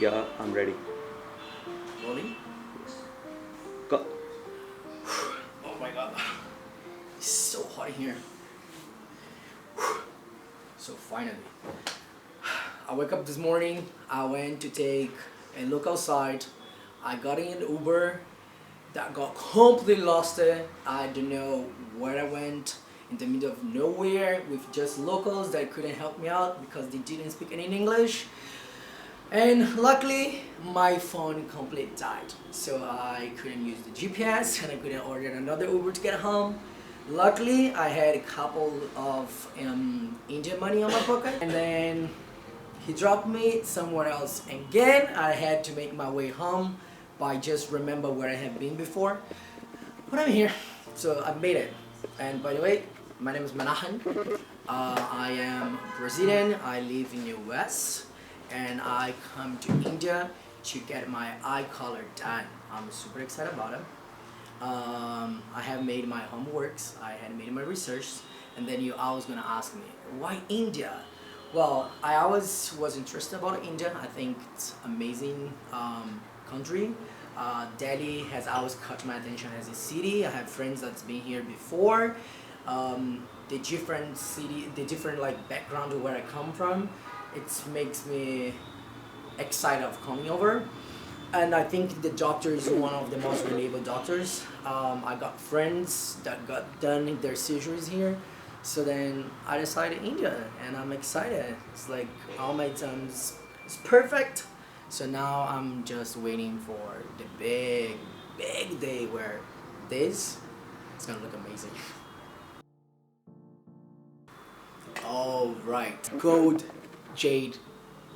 Yeah, I'm ready. Rolling? Go. Oh my god. It's so hot here. So finally, I woke up this morning. I went to take a look outside. I got in an Uber that got completely lost. I don't know where I went, in the middle of nowhere with just locals that couldn't help me out because they didn't speak any English. And luckily my phone completely died, so I couldn't use the GPS and I couldn't order another Uber to get home. Luckily I had a couple of Indian money on my pocket, and then he dropped me somewhere else. Again, I had to make my way home by just remember where I have been before. But I'm here, so I made it. And by the way, my name is Manahan. I am Brazilian. I live in the US, and I come to India to get my eye color done. I'm super excited about it. I have made my homeworks. I had made my research, and then you always gonna ask me, why India? Well, I always was interested about India. I think it's amazing country. Delhi has always caught my attention as a city. I have friends that's been here before. The different city, the different like background of where I come from, it makes me excited of coming over. And I think the doctor is one of the most reliable doctors. I got friends that got done their surgeries here. So then I decided India, and I'm excited. It's like all my times is perfect. So now I'm just waiting for the big day where this is gonna look amazing. All right, gold, jade,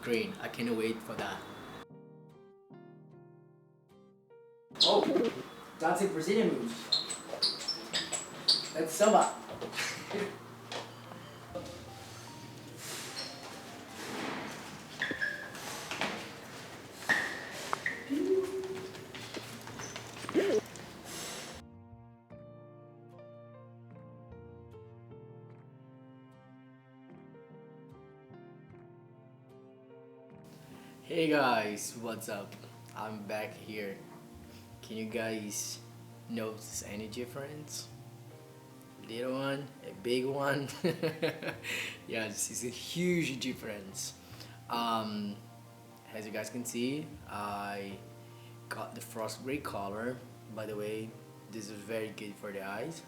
green. I can't wait for that. Oh, that's a Brazilian move. That's samba. Hey guys, what's up? I'm back here. Can you guys notice any difference? Little one, a big one. Yeah, this is a huge difference. As you guys can see, I got the frost gray color. By the way, this is very good for the eyes.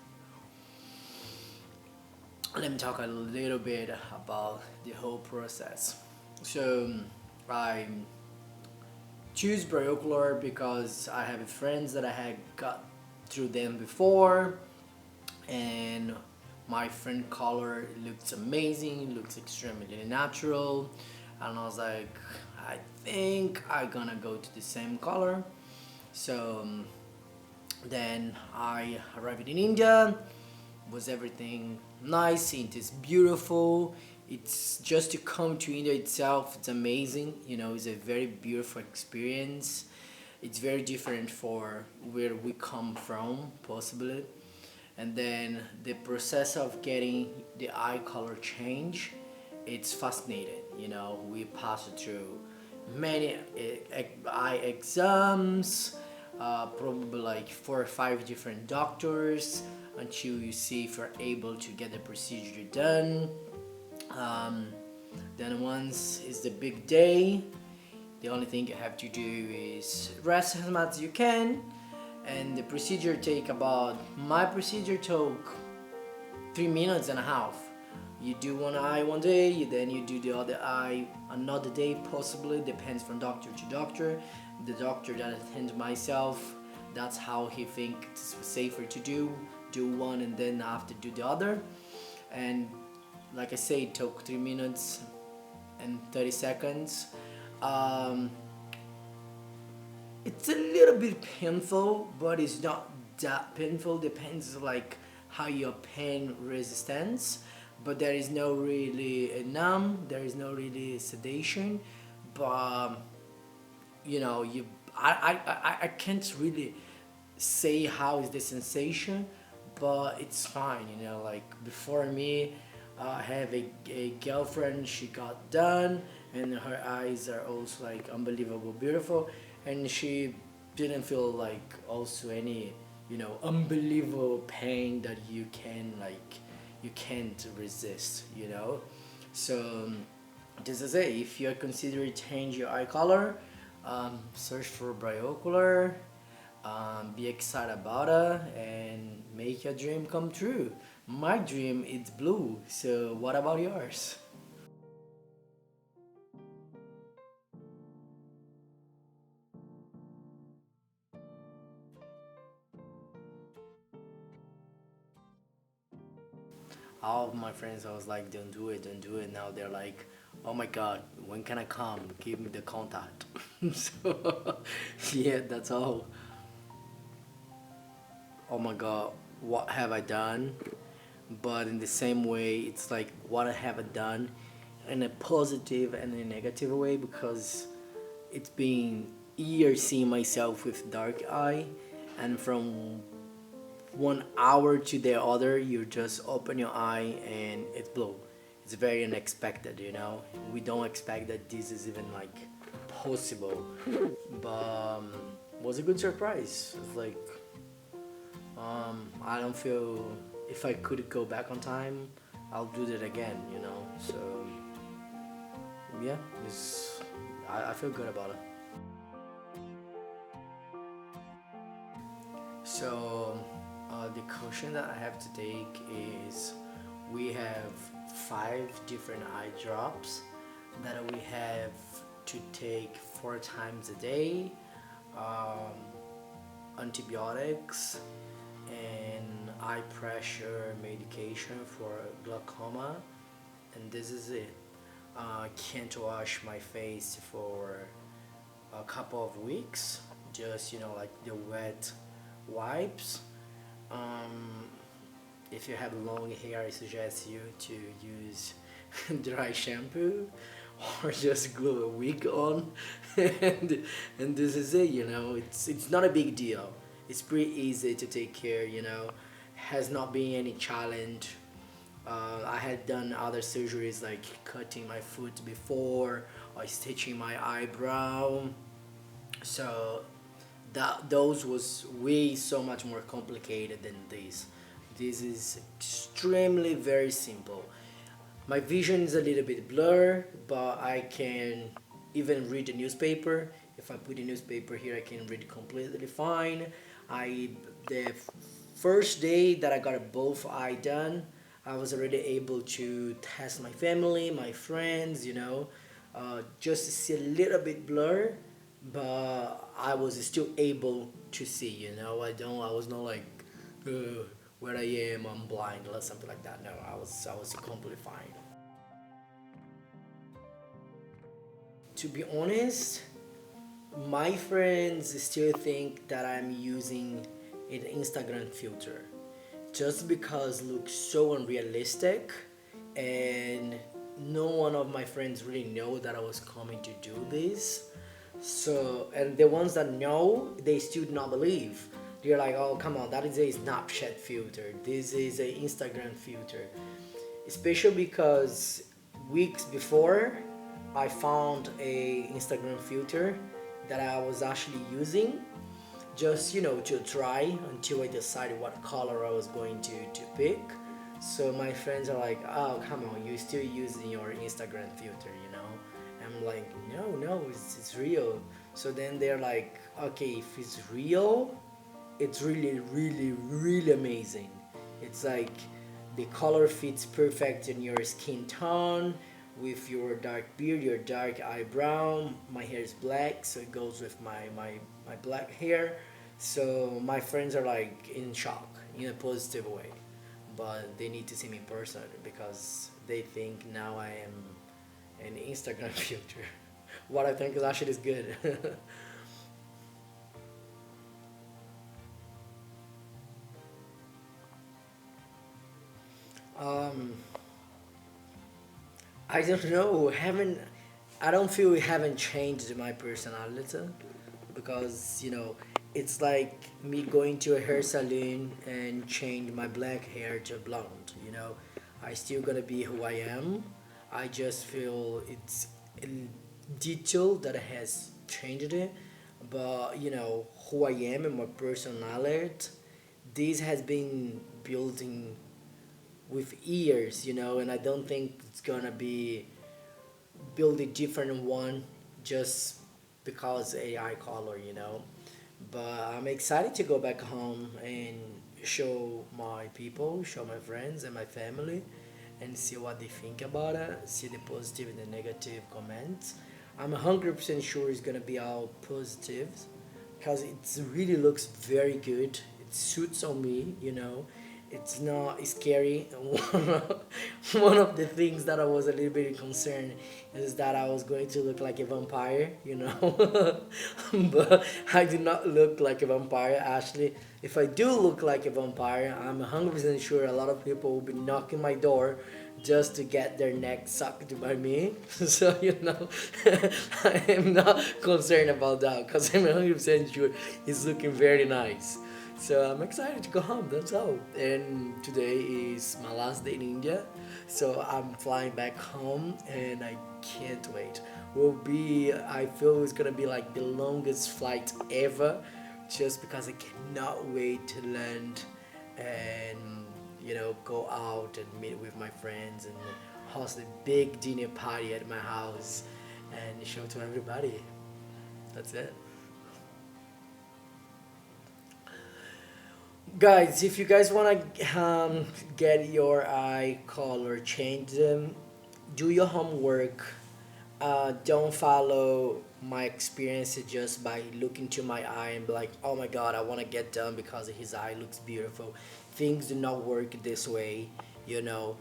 Let me talk a little bit about the whole process. So I choose Brightocular because I have friends that I had got through them before, and my friend color looks amazing, looks extremely natural, and I was like, I think I'm gonna go to the same color. So then I arrived in India. Was everything nice? It is beautiful. It's just to come to India itself, it's amazing. You know, it's a very beautiful experience. It's very different for where we come from, possibly. And then the process of getting the eye color change, it's fascinating. You know, we pass through many eye exams, probably like 4 or 5 different doctors until you see if you're able to get the procedure done. Then once is the big day, the only thing you have to do is rest as much as you can, and the procedure my procedure took 3.5 minutes. You do one eye one day, then you do the other eye another day, possibly, depends from doctor to doctor. The doctor that attends myself, that's how he thinks it's safer to do one and then after do the other. And like I say, it took 3 minutes and 30 seconds. It's a little bit painful, but it's not that painful. Depends like how your pain resistance. But there is no really numb. There is no really sedation. But you know, I can't really say how is the sensation, but it's fine. You know, like before me, I have a girlfriend. She got done, and her eyes are also like unbelievable beautiful, and she didn't feel like also any, unbelievable pain that you can't resist. So this is it. If you're considering change your eye color, search for Brightocular, be excited about it, and make your dream come true. My dream is blue, so what about yours? All of my friends, I was like, don't do it, don't do it. Now they're like, oh my god, when can I come? Give me the contact. So, yeah, that's all. Oh my god, what have I done? But in the same way, it's like, what have I done in a positive and a negative way, because it's been years seeing myself with dark eye, and from 1 hour to the other you just open your eye and it's blue. It's very unexpected. We don't expect that this is even like possible, but was a good surprise. It's like, I don't feel, if I could go back on time, I'll do that again. So yeah, I feel good about it. So, the caution that I have to take is, we have 5 different eye drops that we have to take 4 times a day, um, antibiotics, and eye pressure medication for glaucoma, and this is it. I can't wash my face for a couple of weeks, just like the wet wipes. um, if you have long hair, I suggest you to use dry shampoo, or just glue a wig on, and and this is it. It's not a big deal. It's pretty easy to take care. Has not been any challenge. I had done other surgeries like cutting my foot before, or stitching my eyebrow. So those was way so much more complicated than this. This is extremely very simple. My vision is a little bit blurred, but I can even read the newspaper. If I put the newspaper here, I can read completely fine. I the first day that I got both eye done, I was already able to test my family, my friends, just to see a little bit blur, but I was still able to see. I was not like, uh, where I am, I'm blind or something like that. No, I was completely fine. To be honest, my friends still think that I'm using an Instagram filter, just because it looks so unrealistic, and no one of my friends really know that I was coming to do this. So, and the ones that know, they still do not believe. They're like, oh, come on, that is a Snapchat filter. This is a Instagram filter. Especially because weeks before, I found a Instagram filter that I was actually using, just to try until I decided what color I was going to pick. So my friends are like, oh, come on, you still using your Instagram filter. I'm like, no, no, it's real. So then they're like, okay, if it's real, it's really, really, really amazing. It's like the color fits perfect in your skin tone, with your dark beard, your dark eyebrow. My hair is black, so it goes with my black hair. So my friends are like in shock in a positive way, but they need to see me in person because they think now I am an Instagram filter. What I think is actually is good. um, I don't know. Haven't I don't feel we haven't changed my personality, because it's like me going to a hair salon and change my black hair to blonde. I still gonna be who I am. I just feel it's detail that has changed it, but who I am and my personality, this has been building with years, and I don't think it's gonna be build a different one just because AI color, But I'm excited to go back home and show my people, show my friends and my family, and see what they think about it, see the positive and the negative comments. I'm 100% sure it's gonna be all positive because it really looks very good. It suits on me, It's not scary. One of the things that I was a little bit concerned is that I was going to look like a vampire, but I do not look like a vampire. Actually, if I do look like a vampire, I'm 100% sure a lot of people will be knocking my door just to get their neck sucked by me. So, I am not concerned about that because I'm 100% sure it's looking very nice. So I'm excited to go home. That's all. And today is my last day in India, so I'm flying back home, and I can't wait. Will be. I feel it's gonna be like the longest flight ever, just because I cannot wait to land, and go out and meet with my friends and host a big dinner party at my house, and show to everybody. That's it. Guys, if you guys want to get your eye color changed, do your homework. Don't follow my experience just by looking to my eye and be like, oh my god, I want to get done because his eye looks beautiful. Things do not work this way, you know.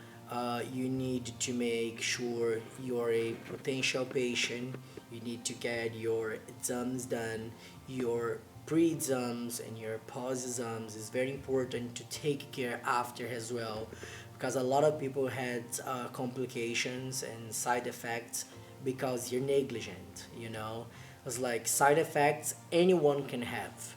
You need to make sure you're a potential patient. You need to get your exams done, your pre-exams and your post-exams is very important to take care after as well, because a lot of people had complications and side effects because you're negligent. It's like side effects anyone can have,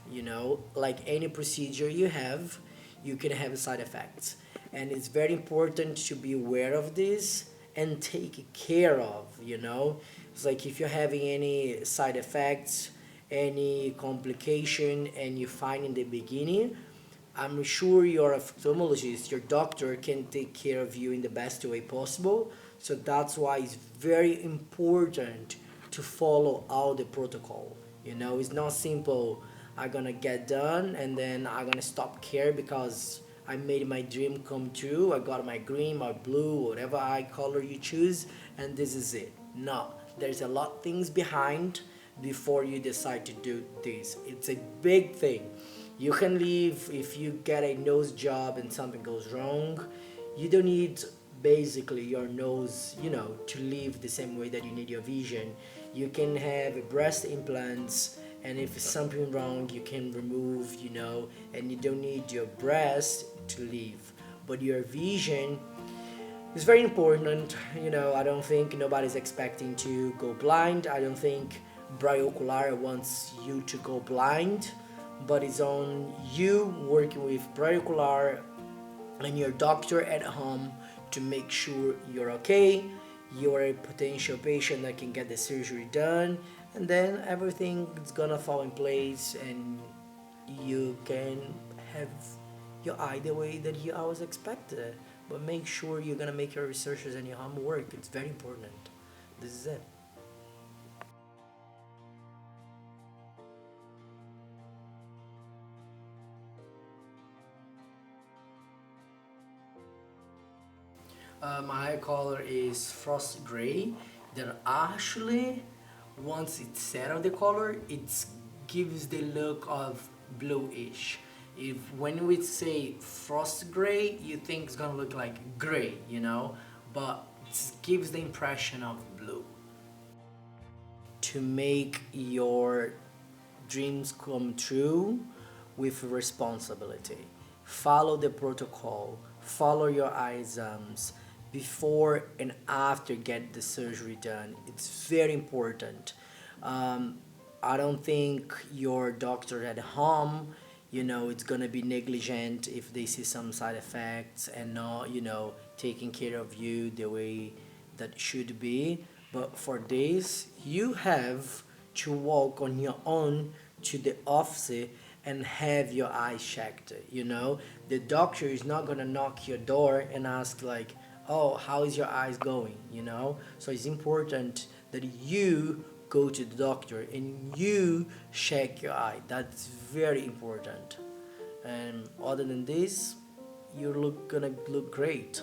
like any procedure you have, you can have side effects, and it's very important to be aware of this and take care of. It's like if you're having any side effects, any complication, and you find in the beginning, I'm sure your ophthalmologist, your doctor, can take care of you in the best way possible. So that's why it's very important to follow all the protocol. It's not simple. I'm gonna get done and then I'm gonna stop care because I made my dream come true. I got my green, my blue, whatever eye color you choose, and this is it. No, there's a lot things behind before you decide to do this. It's a big thing. You can leave if you get a nose job and something goes wrong. You don't need basically your nose, to live the same way that you need your vision. You can have breast implants, and if it's something wrong, you can remove, and you don't need your breast to live. But your vision is very important. I don't think nobody's expecting to go blind. I don't think Brightocular wants you to go blind, but it's on you working with Brightocular and your doctor at home to make sure you're okay. You're a potential patient that can get the surgery done, and then everything is gonna fall in place, and you can have your eye the way that you always expected. But make sure you're gonna make your researches and your homework. It's very important. This is it. My eye color is frost gray. That actually, once it's settled the color, it gives the look of bluish. If when we say frost gray, you think it's gonna look like gray, but it gives the impression of blue. To make your dreams come true with responsibility. Follow the protocol, follow your eye exams before and after get the surgery done. It's very important. Um, I don't think your doctor at home, it's gonna be negligent if they see some side effects and not, taking care of you the way that should be. But for this, you have to walk on your own to the office and have your eyes checked. You know, the doctor is not gonna knock your door and ask like, "Oh, how is your eyes going?" You know, so it's important that you go to the doctor and you check your eye. That's very important. And other than this, gonna look great.